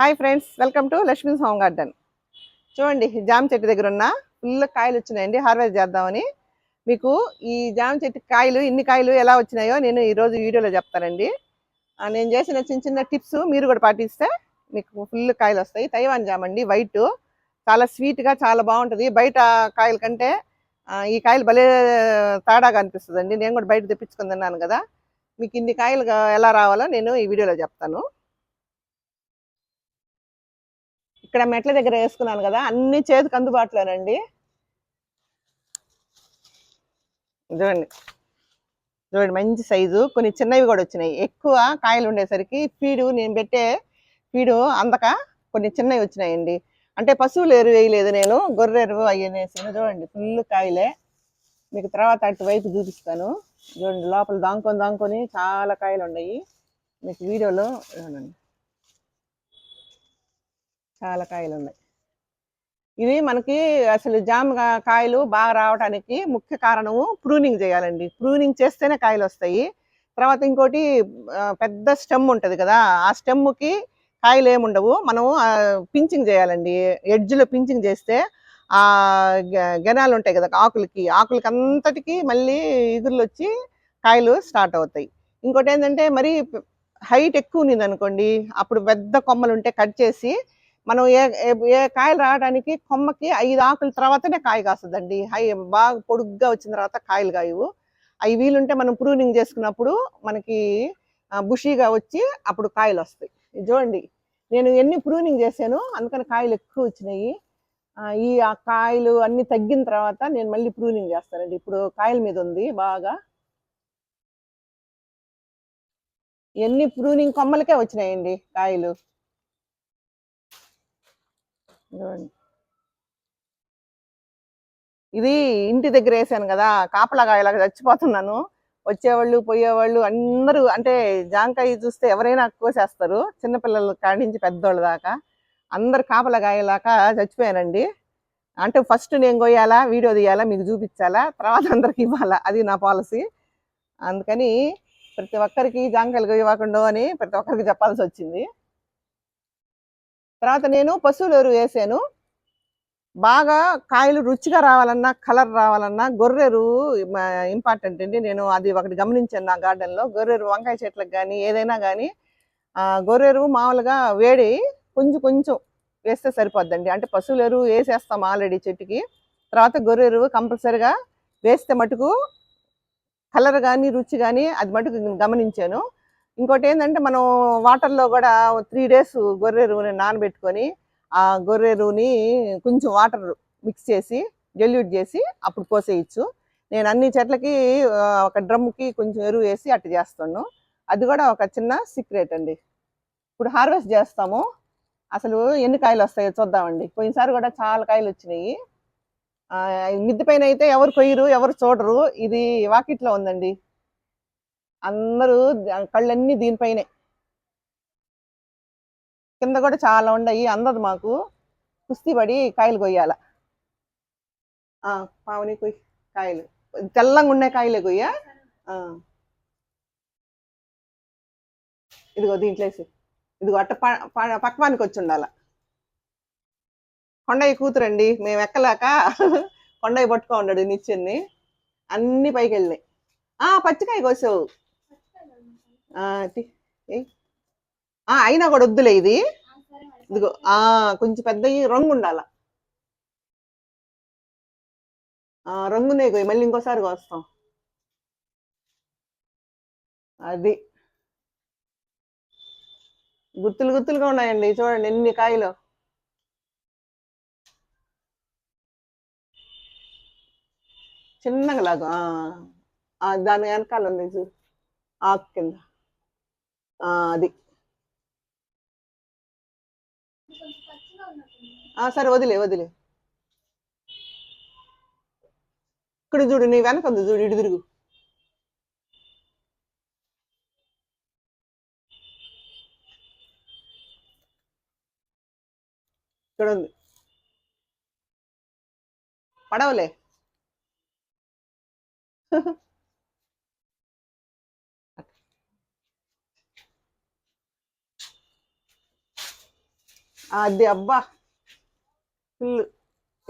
Hi friends, welcome to Lakshmi's home garden. చూడండి, జామ చెట్టు దగ్గర ఉన్న ఫుల్ కాయలు వచ్చినాయండి. హార్వెస్ట్ చేద్దామని మీకు ఈ జామ చెట్టు కాయలు ఇన్ని కాయలు ఎలా వచ్చినాయో నేను ఈరోజు వీడియోలో చెప్తానండి. నేను చేసిన చిన్న చిన్న టిప్స్ మీరు కూడా పాటిస్తే మీకు ఫుల్ కాయలు వస్తాయి. తైవాన్ జామ అండి, వైట్, చాలా స్వీట్గా చాలా బాగుంటుంది. బయట కాయల కంటే ఈ కాయలు భలే తేడాగా అనిపిస్తుందండి. నేను కూడా బయట తెప్పించుకొని తిన్నాను కదా. మీకు ఇన్ని కాయలు ఎలా రావాలో నేను ఈ వీడియోలో చెప్తాను. ఇక్కడ మెట్ల దగ్గర వేసుకున్నాను కదా, అన్ని చేతికి అందుబాటులోనండి. చూడండి చూడండి, మంచి సైజు. కొన్ని చిన్నవి కూడా వచ్చినాయి. ఎక్కువ కాయలు ఉండేసరికి నేను పెట్టే ఫీడు అందక కొన్ని చిన్నవి వచ్చినాయండి. అంటే పశువులు ఎరువు వేయలేదు, నేను గొర్రె ఎరువు అయ్యేసాను. చూడండి, ఫుల్ కాయలే. మీకు తర్వాత అటువైపు చూపిస్తాను. చూడండి, లోపల దాంకొని చాలా కాయలు ఉన్నాయి. మీకు వీడియోలో చూడండి, చాలా కాయలు ఉన్నాయి. ఇది మనకి అసలు జామ కాయలు బాగా రావడానికి ముఖ్య కారణము ప్రూనింగ్ చేయాలండి. ప్రూనింగ్ చేస్తేనే కాయలు వస్తాయి. తర్వాత ఇంకోటి, పెద్ద స్టెమ్ ఉంటుంది కదా, ఆ స్టెమ్కి కాయలు ఏముండవు. మనము పించింగ్ చేయాలండి. ఎడ్జ్లో పించింగ్ చేస్తే ఆ గెనాలు ఉంటాయి కదా, ఆకులకి అంతటికి మళ్ళీ ఇగుర్లు వచ్చి కాయలు స్టార్ట్ అవుతాయి. ఇంకోటి ఏంటంటే, మరి హైట్ ఎక్కువ ఉన్నది అనుకోండి, అప్పుడు పెద్ద కొమ్మలు ఉంటే కట్ చేసి మనం ఏ కాయలు రావడానికి కొమ్మకి 5 ఆకుల తర్వాతనే కాయ కాస్తుందండి. బాగా పొడుగ్గా వచ్చిన తర్వాత కాయలు కాయవు. అవి వీలుంటే మనం ప్రూనింగ్ చేసుకున్నప్పుడు మనకి బుషీగా వచ్చి అప్పుడు కాయలు వస్తాయి. చూడండి, నేను ఎన్ని ప్రూనింగ్ చేశాను, అందుకని కాయలు ఎక్కువ వచ్చినాయి. ఆ కాయలు అన్ని తగ్గిన తర్వాత నేను మళ్ళీ ప్రూనింగ్ చేస్తానండి. ఇప్పుడు కాయల మీద ఉంది బాగా. ఎన్ని ప్రూనింగ్ కొమ్మలకే వచ్చినాయండి కాయలు. ఇది ఇంటి దగ్గర వేసాను కదా, కాపలాగా ఇలాగ చచ్చిపోతున్నాను. వచ్చేవాళ్ళు పోయేవాళ్ళు అందరూ, అంటే జాంకాయ చూస్తే ఎవరైనా కోసేస్తారు, చిన్నపిల్లల కాడి నుంచి పెద్దోళ్ళ దాకా అందరు కాపలాగాయలాగా చచ్చిపోయానండి. అంటే ఫస్ట్ నేను కొయ్యాలా, వీడియో తీయాలా, మీకు చూపించాలా, తర్వాత అందరికి ఇవ్వాలా, అది నా పాలసీ. అందుకని ప్రతి ఒక్కరికి జాంకాయలు కొయ్యకుండా అని ప్రతి ఒక్కరికి చెప్పాల్సి వచ్చింది. తర్వాత నేను పశువుల ఎరువు వేసాను. బాగా కాయలు రుచిగా రావాలన్నా, కలర్ రావాలన్నా గొర్రెరు ఇంపార్టెంట్ అండి. నేను అది ఒకటి గమనించాను నా గార్డెన్లో. గొర్రెరు వంకాయ చెట్లకు కానీ ఏదైనా కానీ గొర్రెరు మామూలుగా వేడి కొంచెం కొంచెం వేస్తే సరిపోద్దండి. అంటే పశువుల ఎరువు వేసేస్తాం ఆల్రెడీ చెట్టుకి, తర్వాత గొర్రెరు కంపల్సరిగా వేస్తే మటుకు కలర్ కానీ రుచి కానీ అది మటుకు గమనించాను. ఇంకోటి ఏంటంటే, మనం వాటర్లో కూడా 3 days గొర్రెరువుని నానబెట్టుకొని ఆ గొర్రెరువుని కొంచెం వాటర్ మిక్స్ చేసి డెల్యూట్ చేసి అప్పుడు పోసేయచ్చు. నేను అన్ని చెట్లకి ఒక డ్రమ్కి కొంచెం ఎరువు వేసి అట్టు చేస్తాను. అది కూడా ఒక చిన్న సీక్రెట్ అండి. ఇప్పుడు హార్వెస్ట్ చేస్తాము. అసలు ఎన్ని కాయలు వస్తాయో చూద్దామండి. పోయినసారి కూడా చాలా కాయలు వచ్చినాయి. మిద్దె పైన అయితే ఎవరు కొయ్యరు, ఎవరు చూడరు. ఇది వాకిట్లో ఉందండి, అందరూ కళ్ళన్నీ దీనిపైనే. కింద కూడా చాలా ఉన్నాయి, అందదు మాకు. కుస్తీ పడి కాయలు కొయ్యాల. పావని కొయ్యి కాయలు, తెల్లంగా ఉండే కాయలే కొయ్య. ఇదిగో దీంట్లేసి, ఇదిగో అట్ట పక్వానికి వచ్చి ఉండాల. కొండయ్య కూతురండి, మేము ఎక్కలేక కొండయ్య పట్టుకో ఉన్నాడు నిచ్చెన్ని. అన్ని పైకి వెళ్ళినాయి. పచ్చికాయ కోసావు. అయినా కూడా వద్దులే ఇది. ఇదిగో కొంచెం పెద్ద రంగు ఉండాల. రంగునే కొయ్యి, మళ్ళీ ఇంకోసారి కోస్తాం. అది గుత్తులు గుత్తులుగా ఉన్నాయండి. చూడండి ఎన్ని కాయలు. చిన్నగా లాగా దాని వెనకాల ఉంది చూడు, ఆకు కింద. అది సరే, వదిలే. ఇక్కడ చూడు, నీ వెనక ఉంది చూడు, ఇటు తిరుగు. ఇక్కడ ఉంది, పడవలే. అది అబ్బా ఫుల్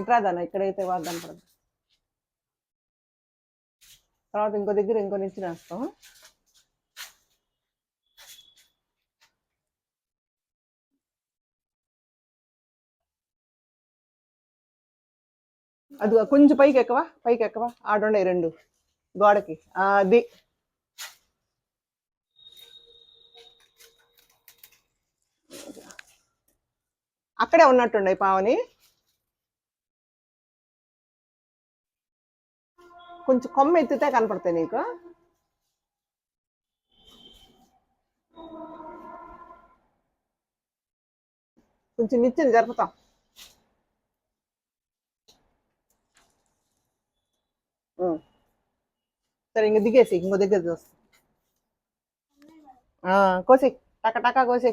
ఇట్రాదానా ఇక్కడైతే వాడదాం పడదు. తర్వాత ఇంకో దగ్గర ఇంకో నుంచి వేస్తాం. అది కొంచెం పైకి ఎక్కవా ఆడుండే రెండు గోడకి అది అక్కడే ఉన్నట్టుండే పావని. కొంచెం కొమ్మ ఎత్తితే కనపడతాయి నీకు. కొంచెం నిచ్చెన జరుపుతాం. సరే ఇంక దిగేసి ఇంకో దగ్గర చూస్తా. కోసి టక టకా కోసి.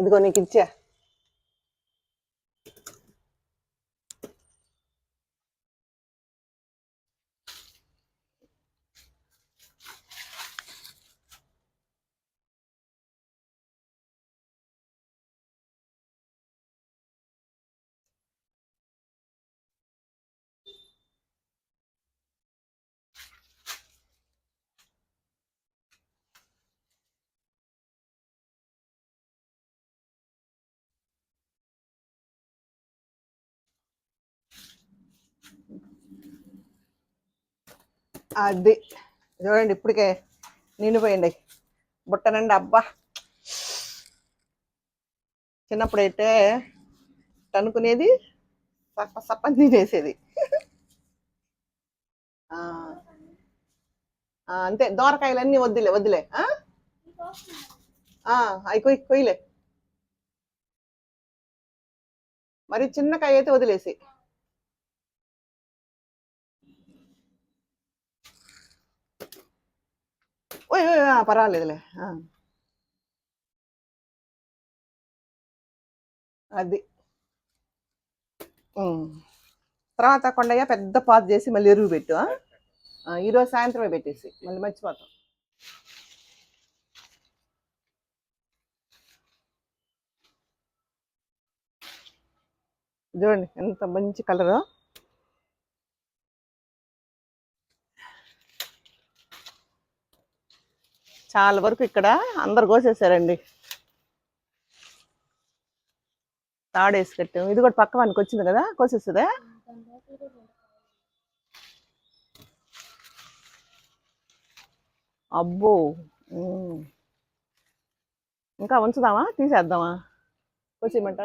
ఇదిగో నీకు ఇచ్చా. అది చూడండి ఇప్పటికే నిండిపోయింది బుట్టనండి. అబ్బా చిన్నప్పుడైతే అనుకునేది సప్పని తినేసేది. అంతే దోరకాయలన్నీ వద్దులే అవి కొయ్యలే. మరి చిన్నకాయ అయితే వదిలేసి. పర్వాలేదులే. అది తర్వాత కొండయ్య పెద్ద పాత చేసి మళ్ళీ ఎరువు పెట్టు. ఈరోజు సాయంత్రమే పెట్టేసి మళ్ళీ మర్చిపోతాం. చూడండి ఎంత మంచి కలరు. చాలా వరకు ఇక్కడ అందరు కోసేసారండి. తాడేసి కట్టాము. ఇది కూడా పక్క వానికి వచ్చింది కదా, కోసేస్తుందా? అబ్బో ఇంకా ఉంచుదామా తీసేద్దామా? కోసేయమంట.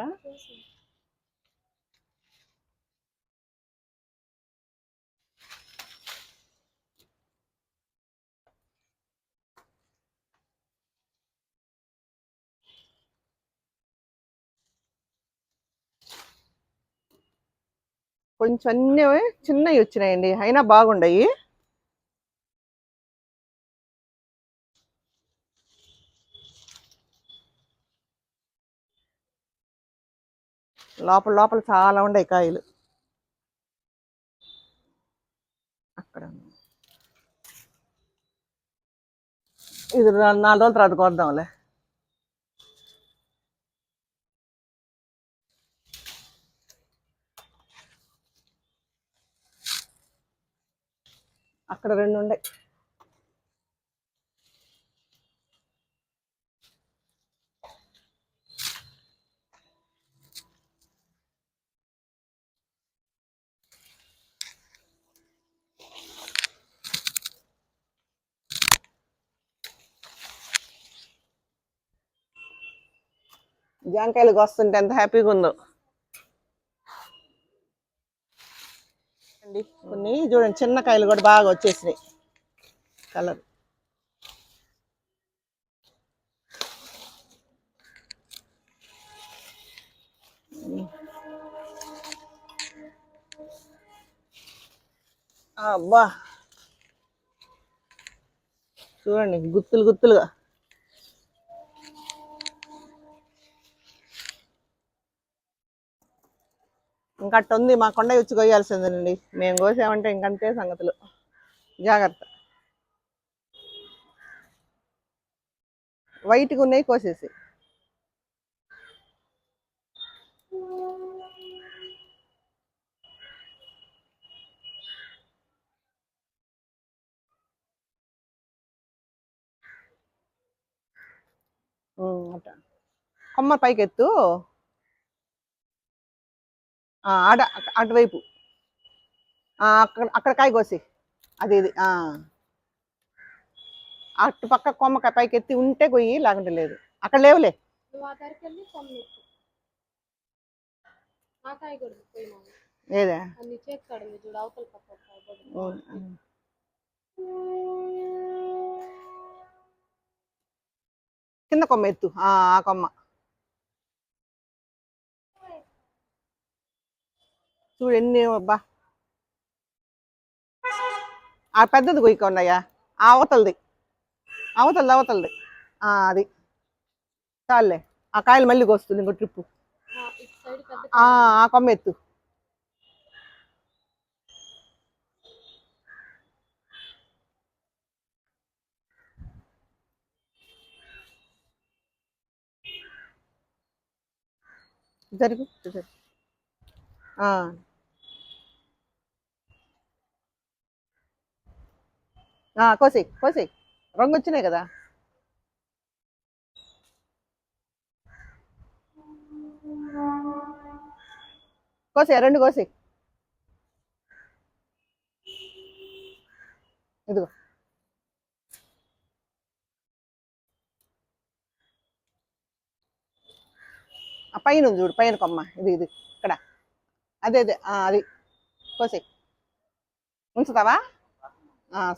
కొంచెం అన్నీ చిన్నవి వచ్చినాయండి, అయినా బాగుండయి. లోపల లోపల చాలా ఉన్నాయి కాయలు. అక్కడ ఇది 4 రోజుల తర్వాత కోద్దాంలే. అక్కడ 2 ఉన్నాయి. జాంకాయలు వస్తుంటే ఎంత హ్యాపీగా ఉందో అండి. కొన్ని చూడండి చిన్న కాయలు కూడా బాగా వచ్చేసినాయి కలర్. అబ్బా చూడండి గుత్తులుగా. ఇంకా అట్ట ఉంది, మా కొండ వచ్చి కొయ్యాల్సిందేనండి. మేము కోసామంటే ఇంకంతే సంగతులు. జాగ్రత్త. వైట్గా ఉన్నాయి కోసేసి. అట్ట కొమ్మ పైకెత్తు. ఆడ అటువైపు అక్కడ అక్కడ కాయ కోసి. అది ఇది అటు పక్క కొమ్మ పైకెత్తి ఉంటే కొయ్యి, లేకుంటే లేదు. అక్కడ లేవులే. ఏదే కింద కొమ్మ ఎత్తు. ఆ కొమ్మ చూడు ఎన్ని. అబ్బా ఆ పెద్దది కొయ్యకున్నాయా, అవతలది అవతలది. అది చాలే. ఆ కాయలు మళ్ళీ కోస్తుంది ఇంకో ట్రిప్పు. ఆ కొమ్మ ఎత్తు. జరుగు. కోసి కోసి. రంగు వచ్చినాయి కదా. కోసి, రెండు కోసి. ఇదిగో ఆ పైన చూడు, పైన కొమ్మ. ఇది ఇది ఇక్కడ. అదే అదే అది కోసి. ఉంచుతావా?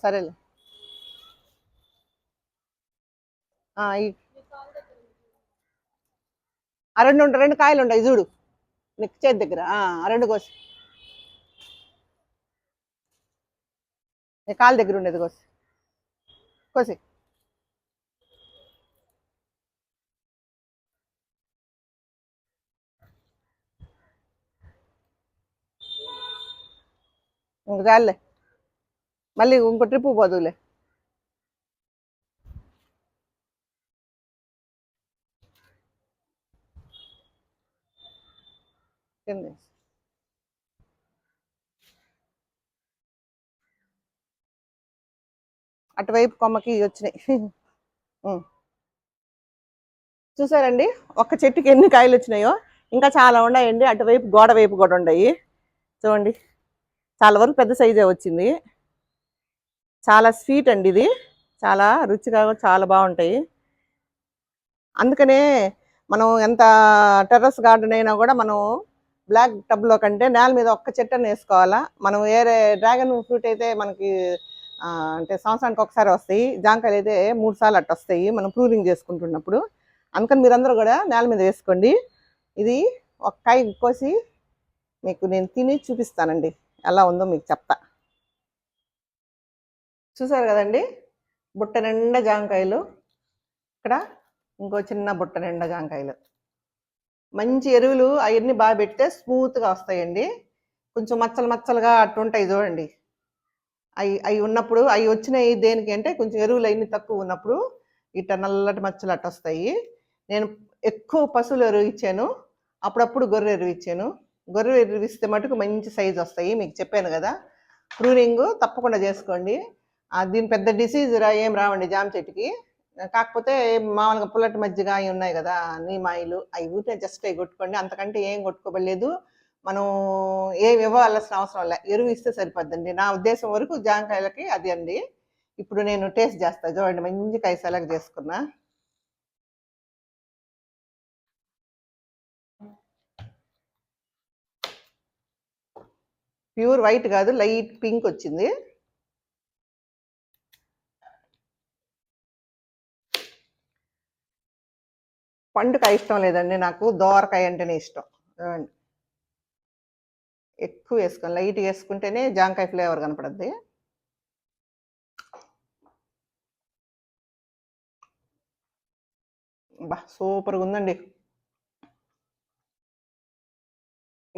సరేలే. రెండు కాయలు ఉండవు చూడు నీకు చేతి దగ్గర. రెండు కోసి. నీ కాలు దగ్గర ఉండేది కోసి. కోసి. ఇంక చాలులే, మళ్ళీ ఇంకో ట్రిప్పు పోదులే. అటువైపు కొమ్మకి వచ్చినాయి. చూసారండి ఒక్క చెట్టుకి ఎన్ని కాయలు వచ్చినాయో. ఇంకా చాలా ఉన్నాయండి, అటువైపు గోడ వైపు కూడా ఉన్నాయి. చూడండి చాలా వరకు పెద్ద సైజే వచ్చింది. చాలా స్వీట్ అండి ఇది, చాలా రుచిగా చాలా బాగుంటాయి. అందుకనే మనం ఎంత టెర్రస్ గార్డెన్ అయినా కూడా మనం బ్లాక్ టబ్లో కంటే నేల మీద ఒక్క చెట్టుని వేసుకోవాలా. మనం వేరే డ్రాగన్ ఫ్రూట్ అయితే మనకి అంటే సంవత్సరానికి ఒకసారి వస్తాయి, జాంకాయలు అయితే 3 సార్లు అట్ట వస్తాయి మనం ప్రూనింగ్ చేసుకుంటున్నప్పుడు. అందుకని మీరందరూ కూడా నేల మీద వేసుకోండి. ఇది ఒక కాయ కోసి మీకు నేను తిని చూపిస్తానండి, ఎలా ఉందో మీకు చెప్తా. చూసారు కదండి, బుట్ట నిండా జాంకాయలు. ఇక్కడ ఇంకో చిన్న బుట్ట నిండా జాంకాయలు. మంచి ఎరువులు అవన్నీ బాగా పెడితే స్మూత్గా వస్తాయండి. కొంచెం మచ్చలు మచ్చలుగా అట్టు ఉంటాయి చూడండి, అవి ఉన్నప్పుడు అవి వచ్చినాయి దేనికి అంటే కొంచెం ఎరువులు అవన్నీ తక్కువ ఉన్నప్పుడు ఇట్ట నల్లటి మచ్చలు అట్ట వస్తాయి. నేను ఎక్కువ పశువుల ఎరువు ఇచ్చాను, అప్పుడప్పుడు గొర్రె ఎరువు ఇచ్చాను. గొర్రె ఎరువు ఇస్తే మటుకు మంచి సైజు వస్తాయి. మీకు చెప్పాను కదా, ప్రూనింగ్ తప్పకుండా చేసుకోండి. దీని పెద్ద డిసీజ్ ఏం రావండి జామ చెట్టుకి. కాకపోతే మామూలుగా పుల్లటి మజ్జిగ అవి ఉన్నాయి కదా, నీమాయిలు, అవి ఊరికే జస్ట్ అవి కొట్టుకోండి, అంతకంటే ఏం కొట్టుకోబడలేదు. మనం ఏమి ఇవ్వాల్సిన అవసరం లే, ఎరువు ఇస్తే సరిపోద్దండి. నా ఉద్దేశం వరకు జాంకాయలకి అది అండి. ఇప్పుడు నేను టేస్ట్ చేస్తా చూడండి, మంచి కాయ సెలెక్ట్ చేసుకున్నా. ప్యూర్ వైట్ కాదు, లైట్ పింక్ వచ్చింది. పండుకాయ ఇష్టం లేదండి నాకు, దోరకాయ అంటేనే ఇష్టం. ఎక్కువ వేసుకోండి, లైట్ వేసుకుంటేనే జాంకాయ ఫ్లేవర్ కనపడుద్ది. బా సూపర్గా ఉందండి.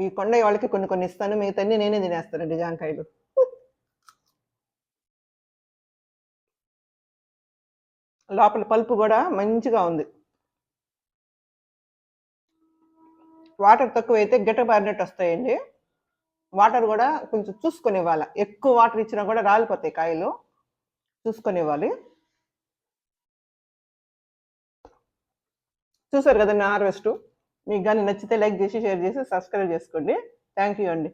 ఈ కొండయ్య వాళ్ళకి కొన్ని కొన్ని ఇస్తాను, మిగతాన్ని నేనే తినేస్తానండి జాంకాయలు. లోపల పల్పు కూడా మంచిగా ఉంది. వాటర్ తక్కువైతే గిట్టబారినట్టు వస్తాయండి. వాటర్ కూడా కొంచెం చూసుకొని ఇవ్వాలి. ఎక్కువ వాటర్ ఇచ్చినా కూడా రాలిపోతాయి కాయలు. చూసుకొని ఇవ్వాలి. చూసారు కదండి హార్వెస్ట్. మీకు కానీ నచ్చితే లైక్ చేసి, షేర్ చేసి, సబ్స్క్రైబ్ చేసుకోండి. థ్యాంక్ యూ అండి.